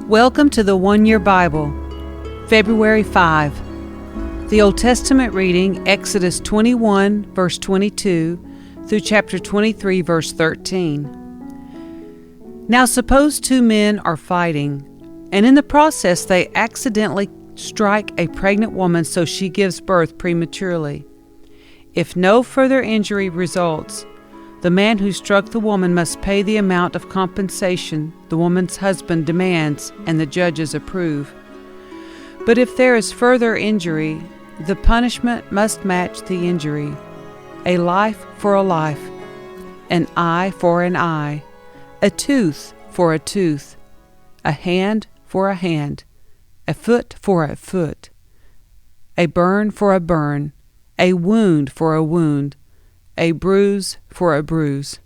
Welcome to the One Year Bible, February 5. The Old Testament reading, Exodus 21, verse 22, through chapter 23, verse 13. Now suppose two men are fighting, and in the process they accidentally strike a pregnant woman so she gives birth prematurely. If no further injury results, the man who struck the woman must pay the amount of compensation the woman's husband demands and the judges approve. But if there is further injury, the punishment must match the injury. A life for a life, an eye for an eye, a tooth for a tooth, a hand for a hand, a foot for a foot, a burn for a burn, a wound for a wound, a bruise for a bruise.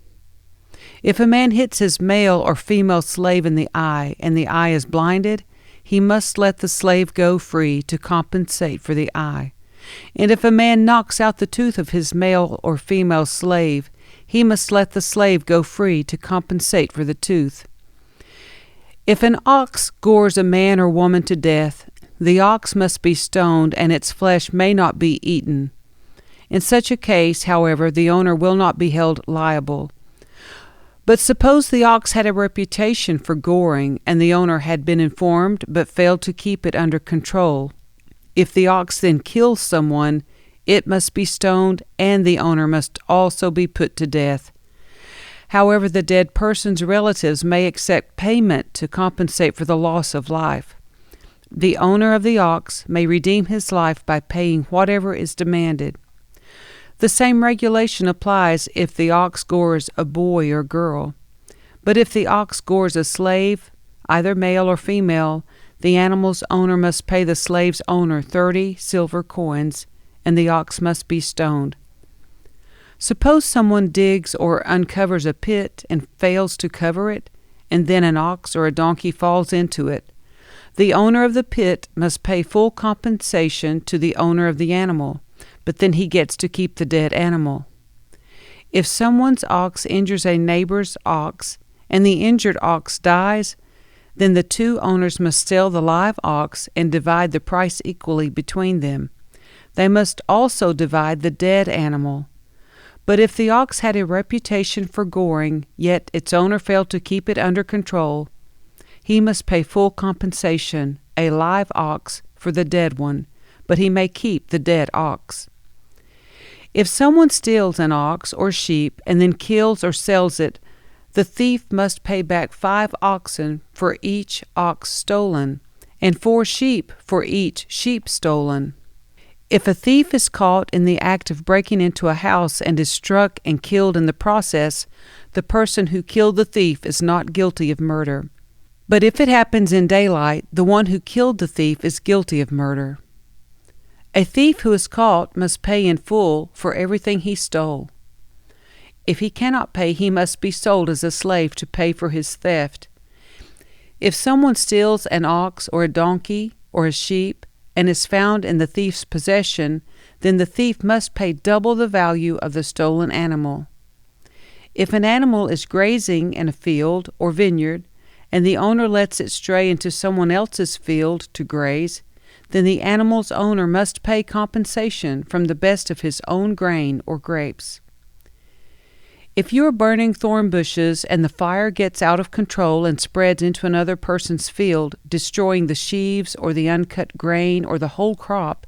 If a man hits his male or female slave in the eye, and the eye is blinded, he must let the slave go free to compensate for the eye. And if a man knocks out the tooth of his male or female slave, he must let the slave go free to compensate for the tooth. If an ox gores a man or woman to death, the ox must be stoned, and its flesh may not be eaten. In such a case, however, the owner will not be held liable. But suppose the ox had a reputation for goring, and the owner had been informed but failed to keep it under control. If the ox then kills someone, it must be stoned, and the owner must also be put to death. However, the dead person's relatives may accept payment to compensate for the loss of life. The owner of the ox may redeem his life by paying whatever is demanded. The same regulation applies if the ox gores a boy or girl. But if the ox gores a slave, either male or female, the animal's owner must pay the slave's owner 30 silver coins, and the ox must be stoned. Suppose someone digs or uncovers a pit and fails to cover it, and then an ox or a donkey falls into it. The owner of the pit must pay full compensation to the owner of the animal, but then he gets to keep the dead animal. If someone's ox injures a neighbor's ox, and the injured ox dies, then the two owners must sell the live ox and divide the price equally between them. They must also divide the dead animal. But if the ox had a reputation for goring, yet its owner failed to keep it under control, he must pay full compensation, a live ox, for the dead one, but he may keep the dead ox. If someone steals an ox or sheep and then kills or sells it, the thief must pay back 5 oxen for each ox stolen, and 4 sheep for each sheep stolen. If a thief is caught in the act of breaking into a house and is struck and killed in the process, the person who killed the thief is not guilty of murder. But if it happens in daylight, the one who killed the thief is guilty of murder. A thief who is caught must pay in full for everything he stole. If he cannot pay, he must be sold as a slave to pay for his theft. If someone steals an ox or a donkey or a sheep and is found in the thief's possession, then the thief must pay double the value of the stolen animal. If an animal is grazing in a field or vineyard, and the owner lets it stray into someone else's field to graze, then the animal's owner must pay compensation from the best of his own grain or grapes. If you are burning thorn bushes and the fire gets out of control and spreads into another person's field, destroying the sheaves or the uncut grain or the whole crop,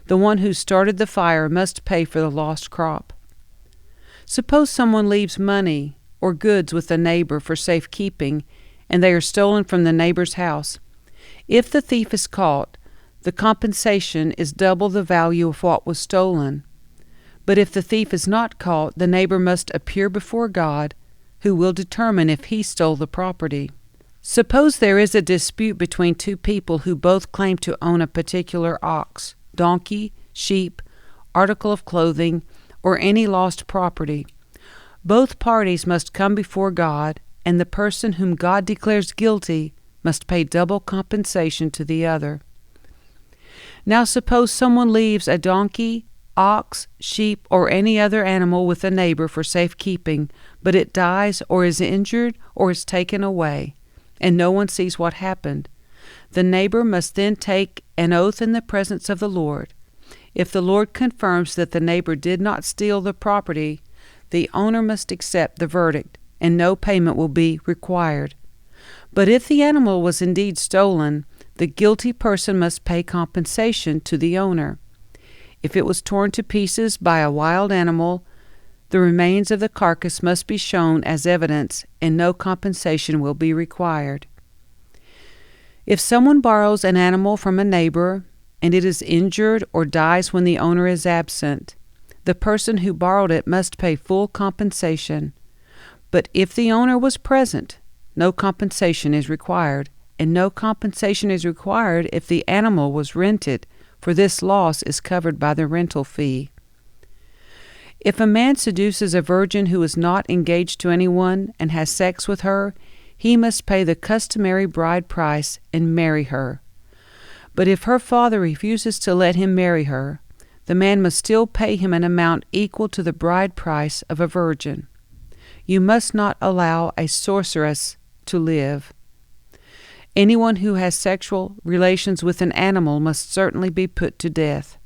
the one who started the fire must pay for the lost crop. Suppose someone leaves money or goods with a neighbor for safekeeping, and they are stolen from the neighbor's house. If the thief is caught, the compensation is double the value of what was stolen. But if the thief is not caught, the neighbor must appear before God, who will determine if he stole the property. Suppose there is a dispute between two people who both claim to own a particular ox, donkey, sheep, article of clothing, or any lost property. Both parties must come before God, and the person whom God declares guilty must pay double compensation to the other. Now suppose someone leaves a donkey, ox, sheep, or any other animal with a neighbor for safekeeping, but it dies or is injured or is taken away, and no one sees what happened. The neighbor must then take an oath in the presence of the Lord. If the Lord confirms that the neighbor did not steal the property, the owner must accept the verdict, and no payment will be required. But if the animal was indeed stolen, the guilty person must pay compensation to the owner. If it was torn to pieces by a wild animal, the remains of the carcass must be shown as evidence, and no compensation will be required. If someone borrows an animal from a neighbor, and it is injured or dies when the owner is absent, the person who borrowed it must pay full compensation. But if the owner was present, no compensation is required, and no compensation is required if the animal was rented, for this loss is covered by the rental fee. If a man seduces a virgin who is not engaged to anyone and has sex with her, he must pay the customary bride price and marry her. But if her father refuses to let him marry her, the man must still pay him an amount equal to the bride price of a virgin. You must not allow a sorceress to live. Anyone who has sexual relations with an animal must certainly be put to death.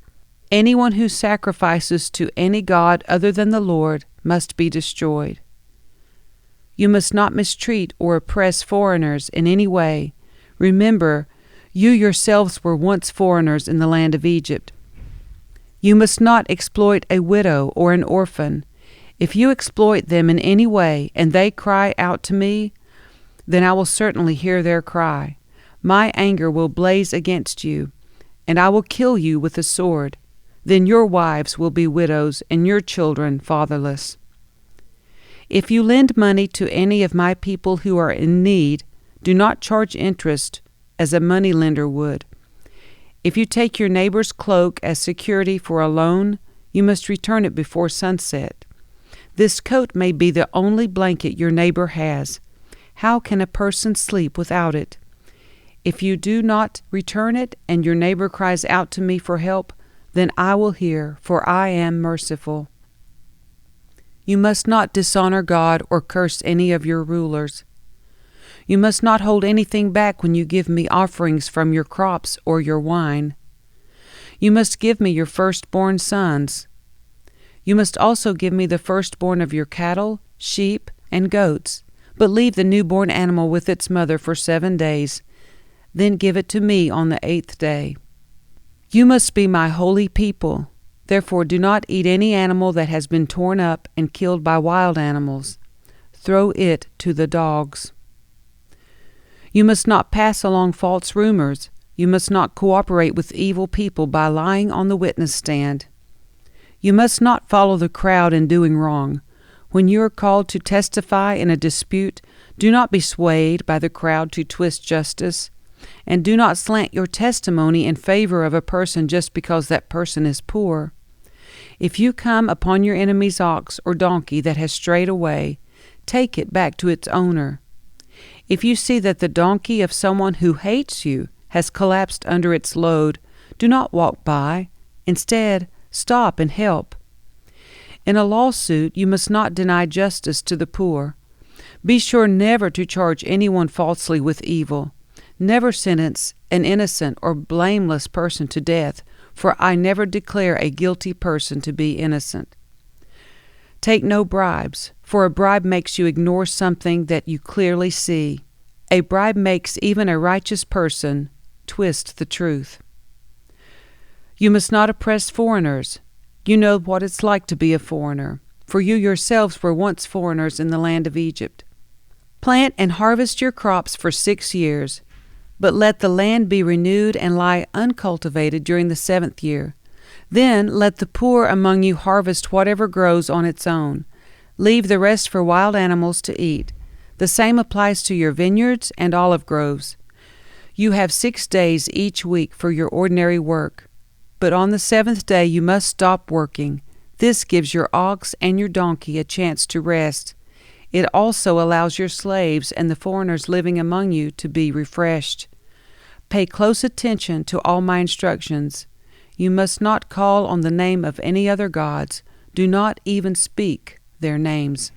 Anyone who sacrifices to any god other than the Lord must be destroyed. You must not mistreat or oppress foreigners in any way. Remember, you yourselves were once foreigners in the land of Egypt. You must not exploit a widow or an orphan. If you exploit them in any way and they cry out to me, then I will certainly hear their cry. My anger will blaze against you, and I will kill you with the sword. Then your wives will be widows and your children fatherless. If you lend money to any of my people who are in need, do not charge interest as a moneylender would. If you take your neighbor's cloak as security for a loan, you must return it before sunset. This coat may be the only blanket your neighbor has. How can a person sleep without it? If you do not return it and your neighbor cries out to me for help, then I will hear, for I am merciful. You must not dishonor God or curse any of your rulers. You must not hold anything back when you give me offerings from your crops or your wine. You must give me your firstborn sons. You must also give me the firstborn of your cattle, sheep, and goats, but leave the newborn animal with its mother for 7 days. Then give it to me on the 8th day. You must be my holy people. Therefore do not eat any animal that has been torn up and killed by wild animals. Throw it to the dogs. You must not pass along false rumors. You must not cooperate with evil people by lying on the witness stand. You must not follow the crowd in doing wrong. When you are called to testify in a dispute, do not be swayed by the crowd to twist justice, and do not slant your testimony in favor of a person just because that person is poor. If you come upon your enemy's ox or donkey that has strayed away, take it back to its owner. If you see that the donkey of someone who hates you has collapsed under its load, do not walk by. Instead, stop and help. In a lawsuit, you must not deny justice to the poor. Be sure never to charge anyone falsely with evil. Never sentence an innocent or blameless person to death, for I never declare a guilty person to be innocent. Take no bribes, for a bribe makes you ignore something that you clearly see. A bribe makes even a righteous person twist the truth. You must not oppress foreigners. You know what it's like to be a foreigner, for you yourselves were once foreigners in the land of Egypt. Plant and harvest your crops for 6 years, but let the land be renewed and lie uncultivated during the 7th year. Then let the poor among you harvest whatever grows on its own. Leave the rest for wild animals to eat. The same applies to your vineyards and olive groves. You have 6 days each week for your ordinary work, but on the 7th day you must stop working. This gives your ox and your donkey a chance to rest. It also allows your slaves and the foreigners living among you to be refreshed. Pay close attention to all my instructions. You must not call on the name of any other gods. Do not even speak their names.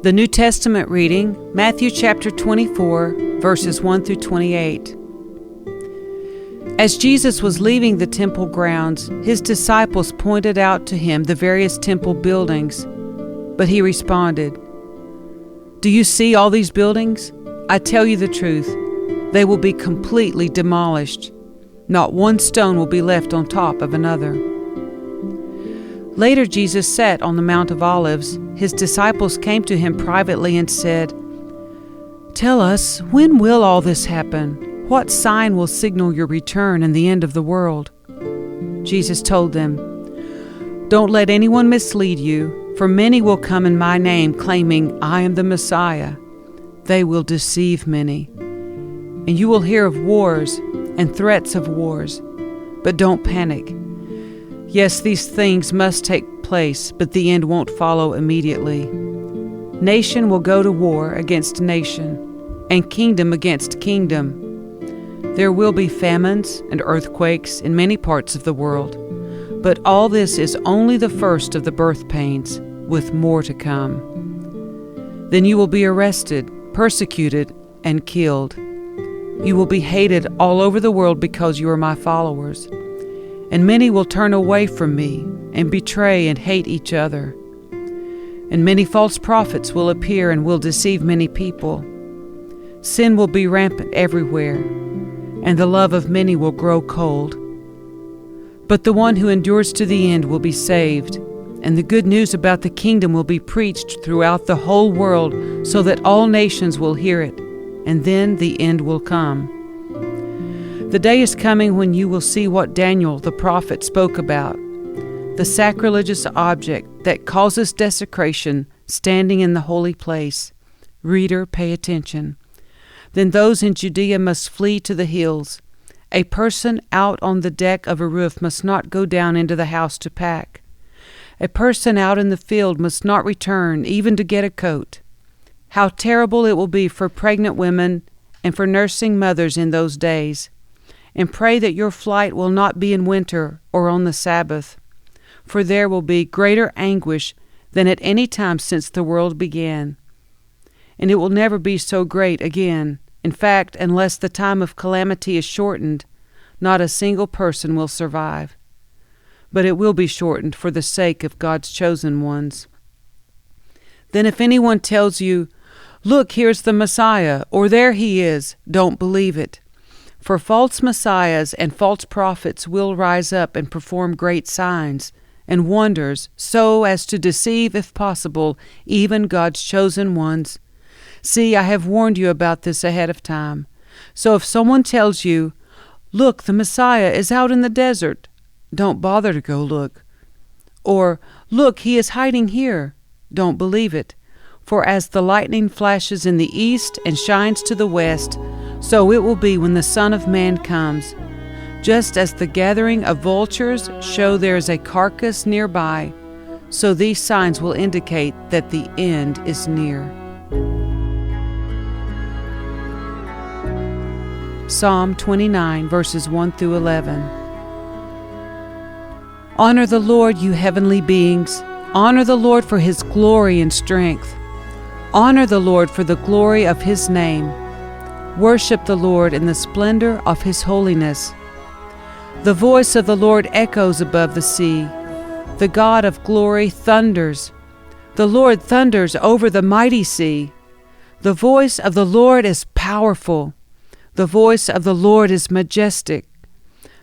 The New Testament reading, Matthew chapter 24, verses 1 through 28. As Jesus was leaving the temple grounds, his disciples pointed out to him the various temple buildings. But he responded, "Do you see all these buildings? I tell you the truth, they will be completely demolished. Not one stone will be left on top of another." Later Jesus sat on the Mount of Olives. His disciples came to him privately and said, "Tell us, when will all this happen? What sign will signal your return and the end of the world?" Jesus told them, "Don't let anyone mislead you, for many will come in my name claiming, 'I am the Messiah.' They will deceive many. And you will hear of wars and threats of wars, but don't panic. Yes, these things must take place, but the end won't follow immediately. Nation will go to war against nation, and kingdom against kingdom. There will be famines and earthquakes in many parts of the world, but all this is only the first of the birth pains, with more to come. Then you will be arrested, persecuted, and killed. You will be hated all over the world because you are my followers. And many will turn away from me and betray and hate each other. And many false prophets will appear and will deceive many people. Sin will be rampant everywhere, and the love of many will grow cold. But the one who endures to the end will be saved, and the good news about the kingdom will be preached throughout the whole world so that all nations will hear it, and then the end will come. The day is coming when you will see what Daniel the prophet spoke about, the sacrilegious object that causes desecration standing in the holy place. Reader, pay attention. Then those in Judea must flee to the hills. A person out on the deck of a roof must not go down into the house to pack. A person out in the field must not return, even to get a coat. How terrible it will be for pregnant women and for nursing mothers in those days. And pray that your flight will not be in winter or on the Sabbath, for there will be greater anguish than at any time since the world began. And it will never be so great again. In fact, unless the time of calamity is shortened, not a single person will survive. But it will be shortened for the sake of God's chosen ones. Then if anyone tells you, 'Look, here's the Messiah,' or 'There he is,' don't believe it. For false messiahs and false prophets will rise up and perform great signs and wonders so as to deceive, if possible, even God's chosen ones. See, I have warned you about this ahead of time. So if someone tells you, 'Look, the Messiah is out in the desert,' don't bother to go look. Or, 'Look, he is hiding here,' don't believe it. For as the lightning flashes in the east and shines to the west, so it will be when the Son of Man comes. Just as the gathering of vultures show there is a carcass nearby, so these signs will indicate that the end is near." Psalm 29, verses 1 through 11. Honor the Lord, you heavenly beings. Honor the Lord for his glory and strength. Honor the Lord for the glory of his name. Worship the Lord in the splendor of his holiness. The voice of the Lord echoes above the sea. The God of glory thunders. The Lord thunders over the mighty sea. The voice of the Lord is powerful. The voice of the Lord is majestic.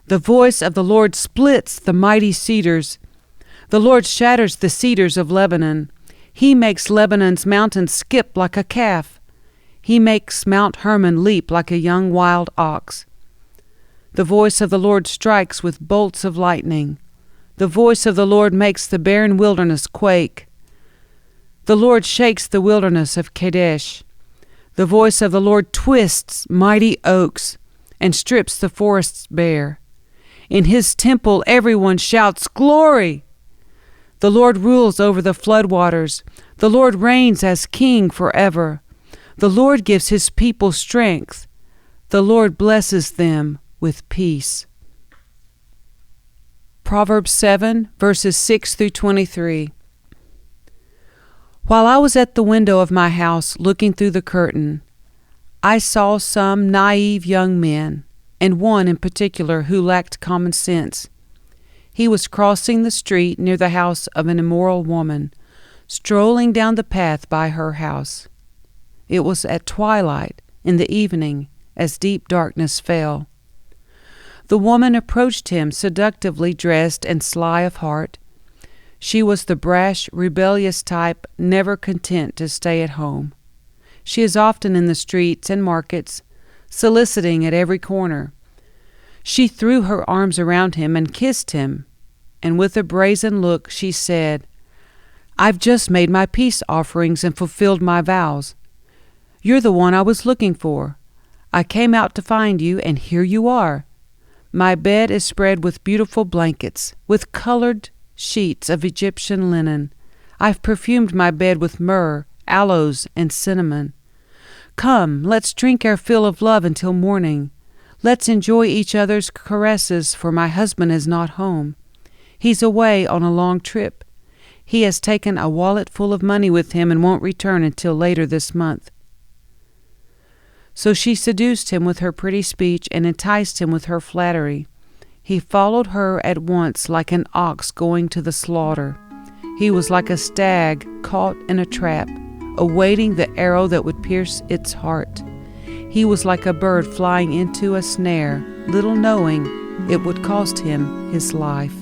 The voice of the Lord splits the mighty cedars. The Lord shatters the cedars of Lebanon. He makes Lebanon's mountains skip like a calf. He makes Mount Hermon leap like a young wild ox. The voice of the Lord strikes with bolts of lightning. The voice of the Lord makes the barren wilderness quake. The Lord shakes the wilderness of Kadesh. The voice of the Lord twists mighty oaks and strips the forests bare. In his temple everyone shouts, "Glory!" The Lord rules over the floodwaters. The Lord reigns as king forever. The Lord gives his people strength. The Lord blesses them with peace. Proverbs 7, verses 6 through 23. While I was at the window of my house looking through the curtain, I saw some naive young men, and one in particular who lacked common sense. He was crossing the street near the house of an immoral woman, strolling down the path by her house. It was at twilight, in the evening, as deep darkness fell. The woman approached him, seductively dressed and sly of heart. She was the brash, rebellious type, never content to stay at home. She is often in the streets and markets, soliciting at every corner. She threw her arms around him and kissed him, and with a brazen look she said, "I've just made my peace offerings and fulfilled my vows. You're the one I was looking for. I came out to find you, and here you are. My bed is spread with beautiful blankets, with colored sheets of Egyptian linen. I've perfumed my bed with myrrh, aloes, and cinnamon. Come, let's drink our fill of love until morning. Let's enjoy each other's caresses, for my husband is not home. He's away on a long trip. He has taken a wallet full of money with him and won't return until later this month." So she seduced him with her pretty speech and enticed him with her flattery. He followed her at once like an ox going to the slaughter. He was like a stag caught in a trap, awaiting the arrow that would pierce its heart. He was like a bird flying into a snare, little knowing it would cost him his life.